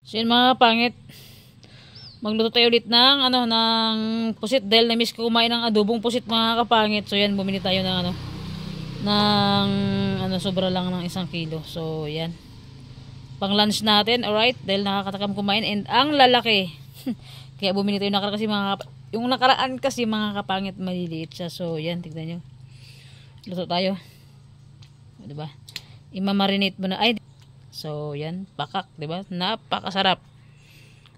So yun mga pangit, magluto tayo ulit ng ng pusit dahil na-miss ko kumain ng adobong pusit mga kapangit. So yan, bumili tayo ng sobra lang ng 1 kilo. So yan, pang lunch natin, alright, dahil nakakatakam kumain and ang lalaki. Kaya bumili tayo yung nakaraan kasi mga kapangit maliliit siya. So yan, tignan nyo, luto tayo, diba, imamarinate mo na. Ay, so yan, pakak, diba, napakasarap.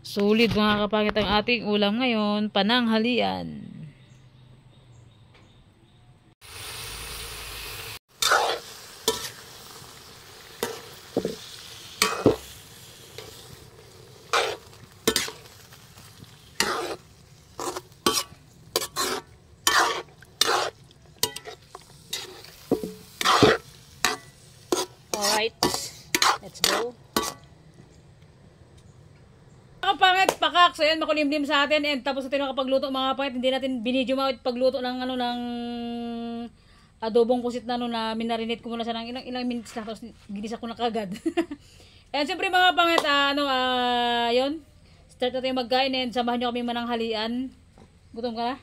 Sulit mga kapangit ang ating ulam ngayon, pananghalian. Alright, let's go. Mga pangit, pakak. So yan, makulimlim sa atin. And tapos natin nakapagluto mga pangit. Hindi natin binidyo mga pagluto ng ng adobong pusit na na minarinate ko muna siya ng ilang minutes lang. Tapos ginisa ko na kagad. And siyempre mga pangit, yun, start natin magkain and samahan nyo kami mananghalian. Gutom ka na?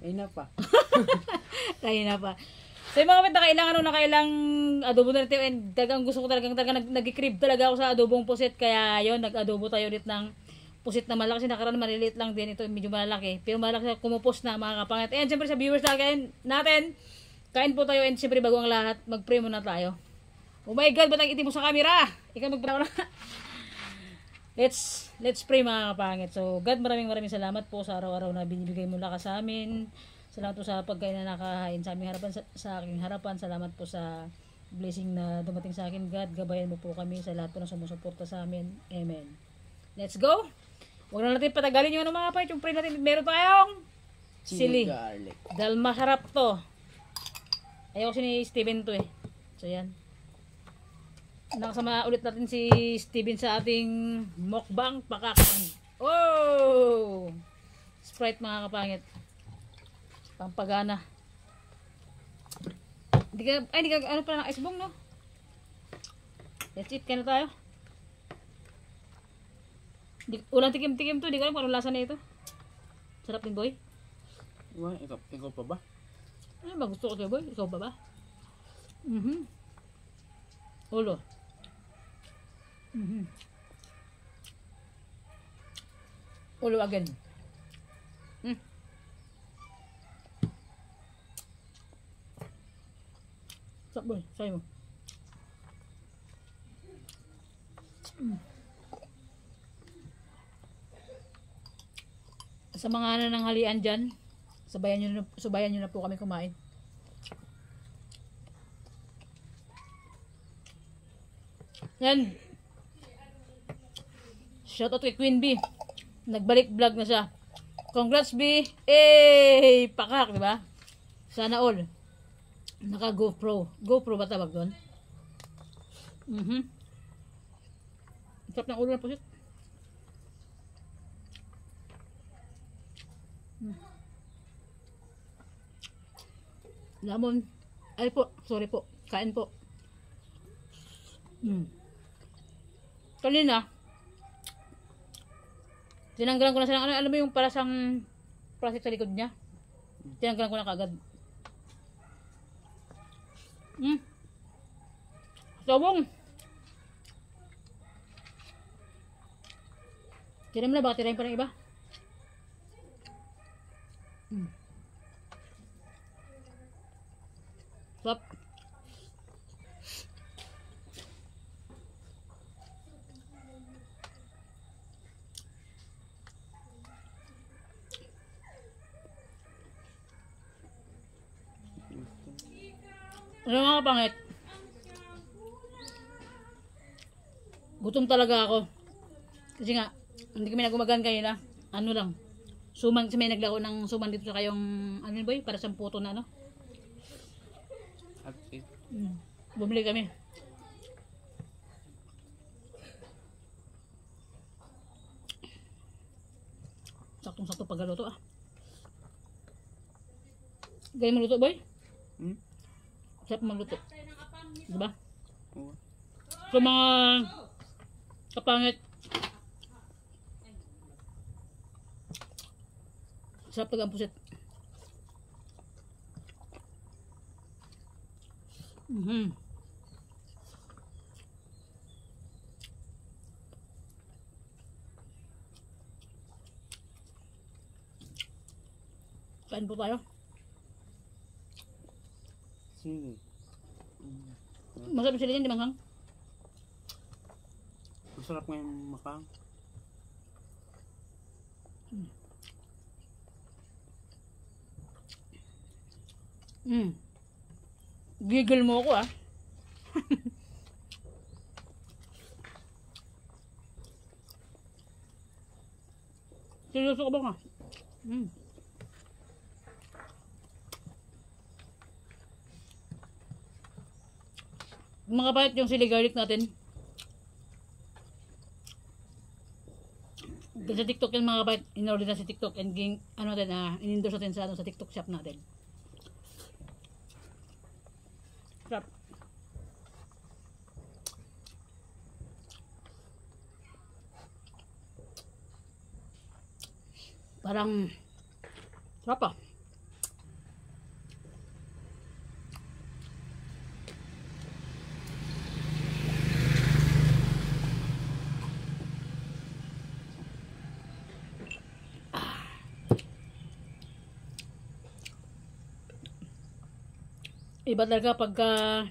Ay na pa. Kaya na pa. So yung mga kapit, nakailang adobo na natin, and talagang gusto ko talagang nag-crib talaga ako sa adobong pusit, kaya yun, nag-adobo tayo ulit ng pusit na malaki. Kasi nakaraan maliliit lang din, ito medyo malaki, pero malaki siya, kumupos na mga kapangit. And siyempre sa viewers natin, kain po tayo, and siyempre bago ang lahat, mag-pray muna tayo. Oh my God, ba't ang itim mo sa camera? Ikaw mag-pray na. Let's pray mga kapangit. So God, maraming salamat po sa araw-araw na binibigay mo lakas sa amin. Salamat po sa pagkain na nakahain sa aming harapan, sa aking harapan. Salamat po sa blessing na dumating sa akin, God. Gabayan mo po kami sa lahat po na sumusuporta sa amin. Amen. Let's go. Huwag na natin patagalin yung mga pait. Yung pray natin, meron tayong sili garlic. dahil masarap to. Ayaw kasi ni Steven to eh. So yan. Nakasama ulit natin si Steven sa ating mukbang pakakang. Oh! Sprite mga kapangit. Pampagana. Hindi ka, ano pala ng icebong, no? Let's eat, kaya na tayo. Ulang tikim-tikim to, hindi ko alam kung anong lasa na ito. Sarap din, boy. Wah, ikaw pa ba? Ano ba gusto ko sa'yo, boy? Ikaw ba ba? Ulo. Ulo again. Sarap, boy. Sayo mo. Sa mga nananghalian dyan, subayan nyo na po kami kumain. Yan. Shout out kay Queen B. Nagbalik vlog na siya. Congrats B. Pakak, diba? Sana all. Naka GoPro. GoPro ba tawag doon? Sarap ng ulo na pusit. Lamon. Ay po, sorry po. Kain po. Kanina, tinanggalan ko na siya ng alam mo yung para sang plastic sa likod niya. Tinanggalan ko na kagad. Sabong. Tira mo na, baka tirahin pa ng iba. Stop. Ano mga kapangit? Gutom talaga ako. Kasi nga, hindi kami nagumagan kanina. Ano lang. Suman, kasi may naglako ng suman dito sa kayong, ano boy, para sa puto na ano. Bumili kami. Saktong-sakto pagluto ah. Gaya mo luto boy? Sarap magluto. Diba? Oo. So mga kapangit, Sarap talaga ang pusit. Kain po tayo. Sige. Masarap sila yan, di manghang? Masarap nga yung makang. Gigil mo ako ah. Seryoso ka ba nga? Mga bayat yung sili garlic natin. Sa TikTok yan mga bayat. In-order na sa TikTok and ano natin, in-endorse natin sa TikTok shop natin. Sarap. Parang sarap ah. Iba talaga pagka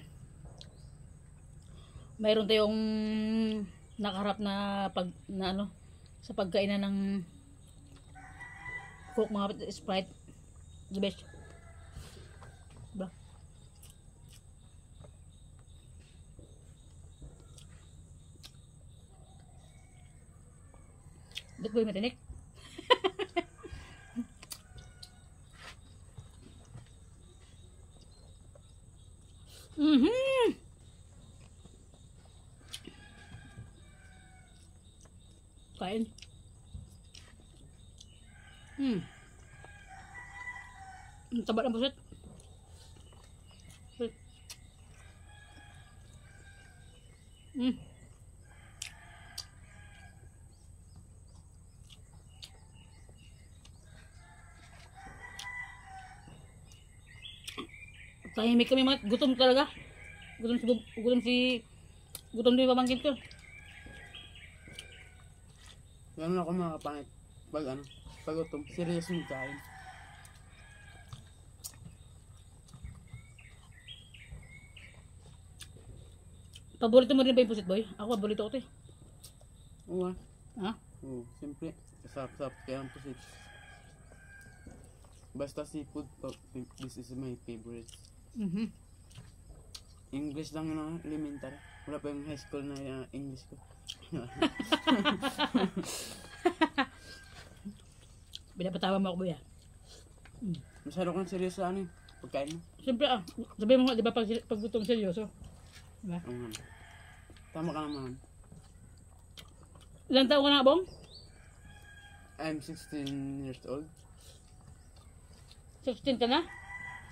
mayroon tayong nakaharap na sa pagkainan ng Coke, mga Sprite, the best. Diba? Ba't ba yung matinik? Kain. Ang taba ng pusit. Tahimik kami mga gutom talaga. Gutom din yung pamangkin ko. Ganun ako mga kapangit. Pag utom, serious mo kain. Paborito mo rin ba yung pusit, boy? Ako, paborito ko ito eh. Oo ah. Ha? Oo, siyempre. Sarap-sarap kaya ang pusit. Basta seafood, this is my favorite. English lang yun, elementary. Wala pa yung high school na English ko. Pinapatawa mo ako, boy ah. Masyado kang seryoso ano eh. Pagkain mo. Siyempre sabihin mo nga, di ba pag gutong seryoso? Diba? Tama ka naman. Ilang taon ka na, Bong? I'm 16 years old. 16 ka na?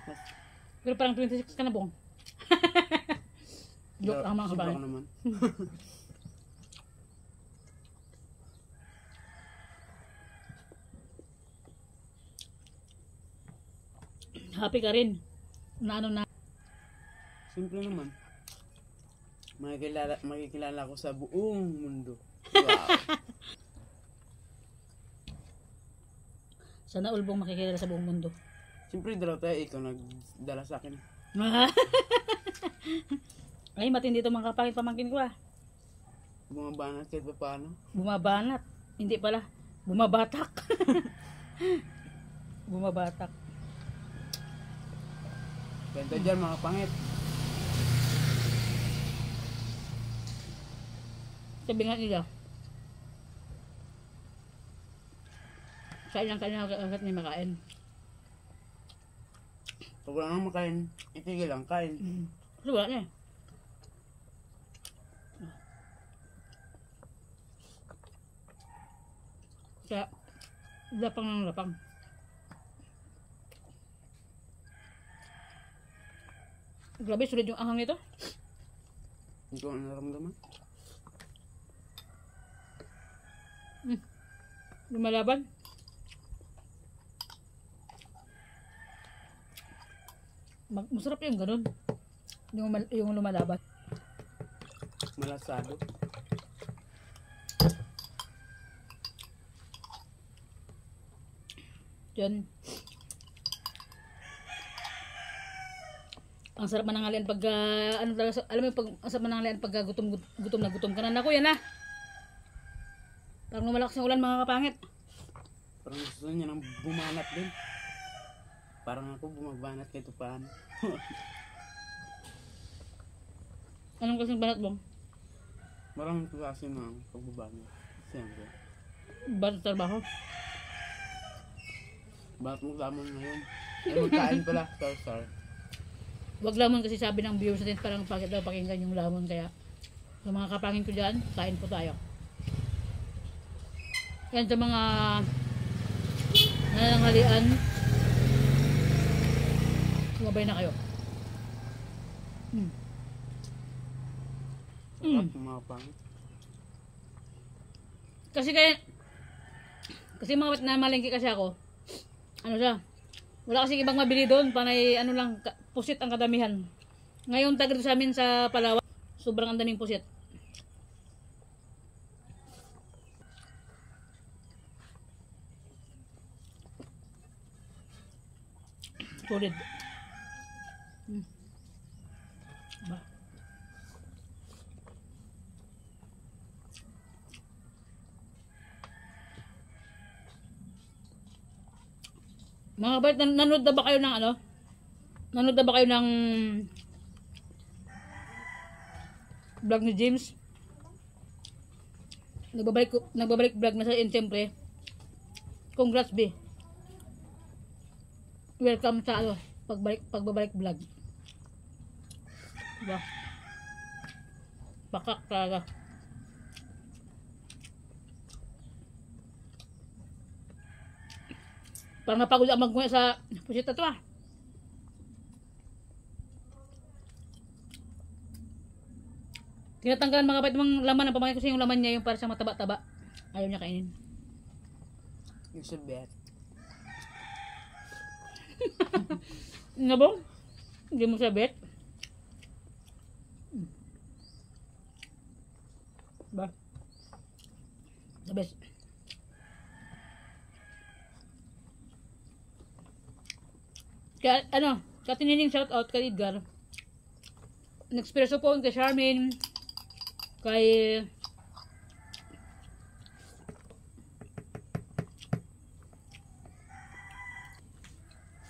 Yes. Pero parang 26 ka na, Bong. Joke lang mga kabayan. Sobra ka naman. Happy ka rin. Na ano na. Simple naman. Makikilala ko sa buong mundo. Wow. Sana ulbong makikilala sa buong mundo. Siyempre, dalaw tayo. Ikaw nagdala sa akin. Ay, matindi ito mga kapangit pamangkin ko ah. Bumabanat kahit pa paano. Bumabanat. Hindi pala. Bumabatak. Bumabatak. Ganda dyan mga pangit. Sabi nga nila. Kain lang kain agad ni makain. Pag wala nang makain, itigil lang kain. Kasi wala na eh. Kaya, lapang ng lapang. Grabe, sulit yung ahang nito. Hindi ko naramdaman. Lumalaban. Masarap yung ganun. Yung lumalaban. Malasado. Yan. Ang sarap mananghalian pag ano talaga, alam mo pag ang sarap mananghalian pag gutom na gutom ka na. Naku, yan na. Parang lumalakas yung ulan mga kapangit. Parang gusto niya nang bumanat din. Parang ako bumabanat kay Tupahan. Anong kasing banat mo? Maraming klase ng pagbabanat. Siyempre. Banat trabaho? Banat mo lamang ngayon. Ay magkain pala. Sorry. Wag lamon kasi sabi ng viewers natin parang bakit daw pakinggan yung lamon, kaya sa mga kapangin ko dyan, kain po tayo. Yan sa mga nananghalian, sumabay na kayo. Sarap mga pangit. Kasi mga namalengke kasi ako, ano siya, wala kasi ibang mabili doon, panay ano lang, pusit ang kadamihan. Ngayon taga sa amin sa Palawan, sobrang ang daming pusit. Solid. Ba. Mga bait, nanood na ba kayo ng ano? Nanood na ba kayo ng vlog ni James? Nagbabalik vlog na siya, and siyempre, congrats B. Welcome sa ano, pagbabalik vlog. Diba? Pakak talaga. Parang napagod ang magmuya sa pusita to ah. Tinatanggalan mga bait mong laman ng pamangkin kasi yung laman niya yung para sa mataba-taba. Ayaw niya kainin. Yung sa bet. Nga ba? Hindi mo sa bet? Ba? The best. Kaya ano, katinining shout out kay Edgar. Nag-espresso po kay Charmaine, kay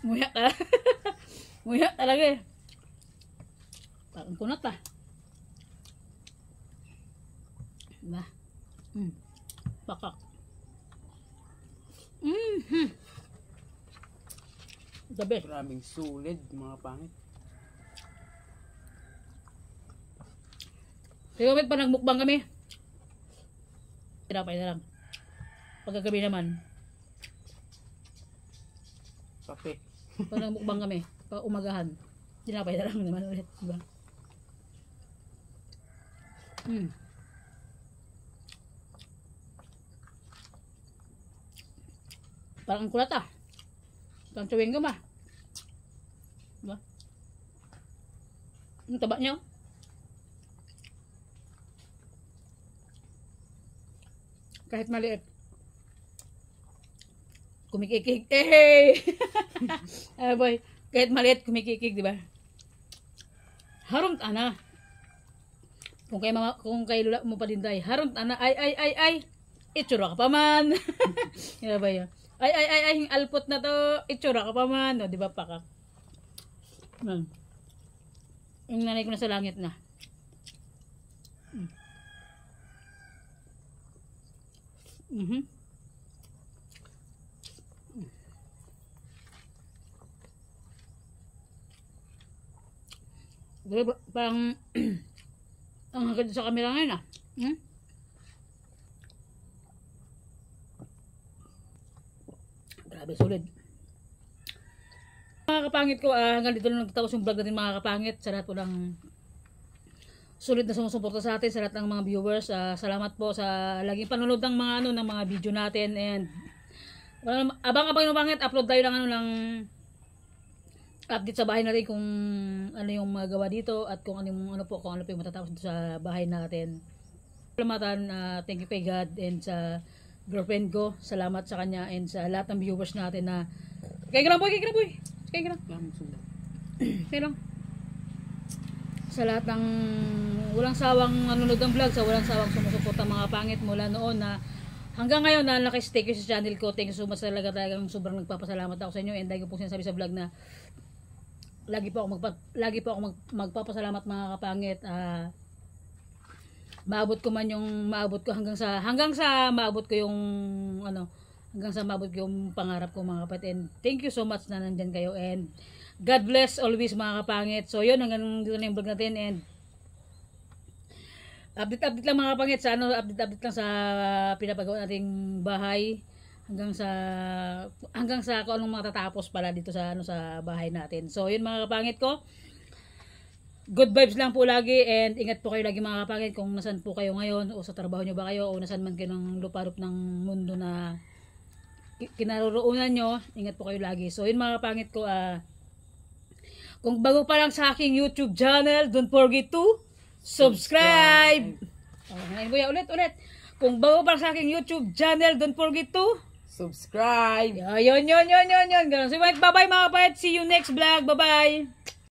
muya talaga. Muya talaga eh. Parang kunat ah. Diba? Bakak. The best. Maraming sulit mga pangit. Kaya pa nagmukbang kami. Tinapay na lang. Pagkagabi naman, Kape. pag nagmukbang kami, pag umagahan, tinapay na lang naman ulit. Diba? Parang ang kulat ah. Parang chewing gum ah. Diba? Ang taba niya oh. Kahit maliit. Kumikikig. Eh! Ah boy, kahit maliit kumikikig, di ba? Harum ana. Kung kay lula mo pa din day, harum ana. Ay. Itsura ka pa man. Yan ba yun? Ay, alpot na to. Itsura ka pa man. O, di ba pakak? Yung nanay ko na sa langit na. Parang ang hagad sa camera ngayon ah. Grabe, solid. Mga kapangit ko, hanggang dito lang nagtatapos yung vlog natin mga kapangit. Sa lahat po ng sulit na sumusuporta sa atin, sa lahat ng mga viewers. Salamat po sa laging panonood ng mga ng mga video natin, and abang-abang yung pangit, upload tayo ng update sa bahay natin kung ano yung magawa dito at kung ano yung kung ano po yung matatapos dito sa bahay natin. Salamatan, thank you kay God and sa girlfriend ko. Salamat sa kanya and sa lahat ng viewers natin na kaya ka lang boy. Kaya lang. Sa lahat ng walang sawang nanonood ng vlog, sa walang sawang sumusuporta mga pangit mula noon na hanggang ngayon na naka-stay kayo sa channel ko. Thank you so much talagang sobrang nagpapasalamat ako sa inyo and lagi po sinasabi sa vlog na lagi po ako magpapasalamat mga kapangit. Maabot ko hanggang sa maabot ko yung pangarap ko mga kapatid. And thank you so much na nandyan kayo and God bless always mga kapangit. So yun, hanggang dito na yung vlog natin and update lang mga kapangit sa update lang sa pinapagawa nating bahay hanggang sa kung anong matatapos pala dito sa sa bahay natin. So yun mga kapangit ko. Good vibes lang po lagi and ingat po kayo lagi mga kapangit kung nasan po kayo ngayon o sa trabaho nyo ba kayo o nasan man kayo ng luparop ng mundo na kinaroroonan nyo, ingat po kayo lagi. So yun mga kapangit ko, kung bago pa lang sa aking YouTube channel, don't forget to subscribe. Ngayon kuya, ulit. Kung bago pa lang sa aking YouTube channel, don't forget to subscribe. Yun. Ganun. So bye-bye mga kapangit. See you next vlog. Bye-bye.